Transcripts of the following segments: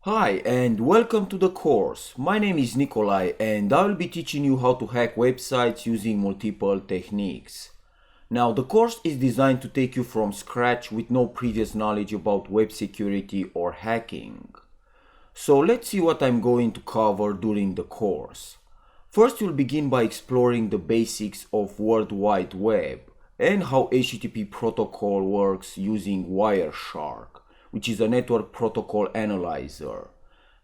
Hi and welcome to the course. My name is Nikolai and I will be teaching you how to hack websites using multiple techniques. Now the course is designed to take you from scratch with no previous knowledge about web security or hacking. So let's see what I'm going to cover during the course. First we'll begin by exploring the basics of World Wide Web and how HTTP protocol works using Wireshark, which is a network protocol analyzer.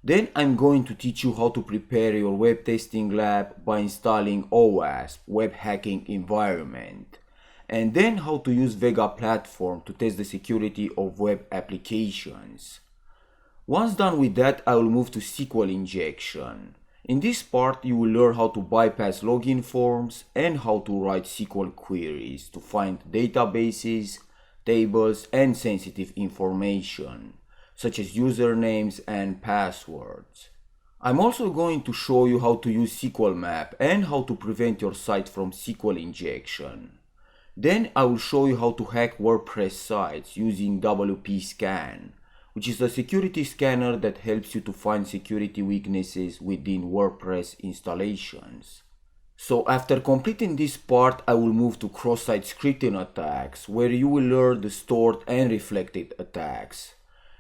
Then I'm going to teach you how to prepare your web testing lab by installing OWASP, Web Hacking Environment, and then how to use Vega platform to test the security of web applications. Once done with that, I will move to SQL injection. In this part, you will learn how to bypass login forms and how to write SQL queries to find databases, tables, and sensitive information, such as usernames and passwords. I'm also going to show you how to use SQL map and how to prevent your site from SQL injection. Then I will show you how to hack WordPress sites using WP Scan, which is a security scanner that helps you to find security weaknesses within WordPress installations. So after completing this part, I will move to cross-site scripting attacks, where you will learn the stored and reflected attacks.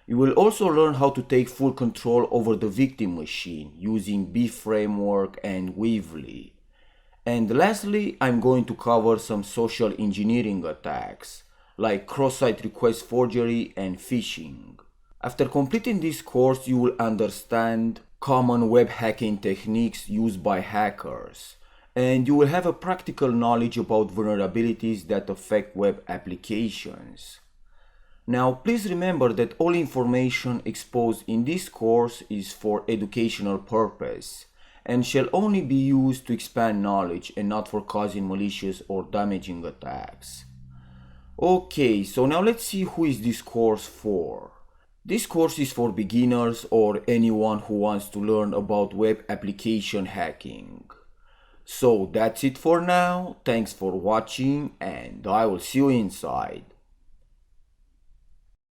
You will also learn how to take full control over the victim machine using Beef Framework and Weavly. And lastly, I'm going to cover some social engineering attacks, like cross-site request forgery and phishing. After completing this course, you will understand common web hacking techniques used by hackers, and you will have a practical knowledge about vulnerabilities that affect web applications. Now, please remember that all information exposed in this course is for educational purpose and shall only be used to expand knowledge and not for causing malicious or damaging attacks. Okay, so now let's see who is this course for. This course is for beginners or anyone who wants to learn about web application hacking. So that's it for now. Thanks for watching and I will see you inside.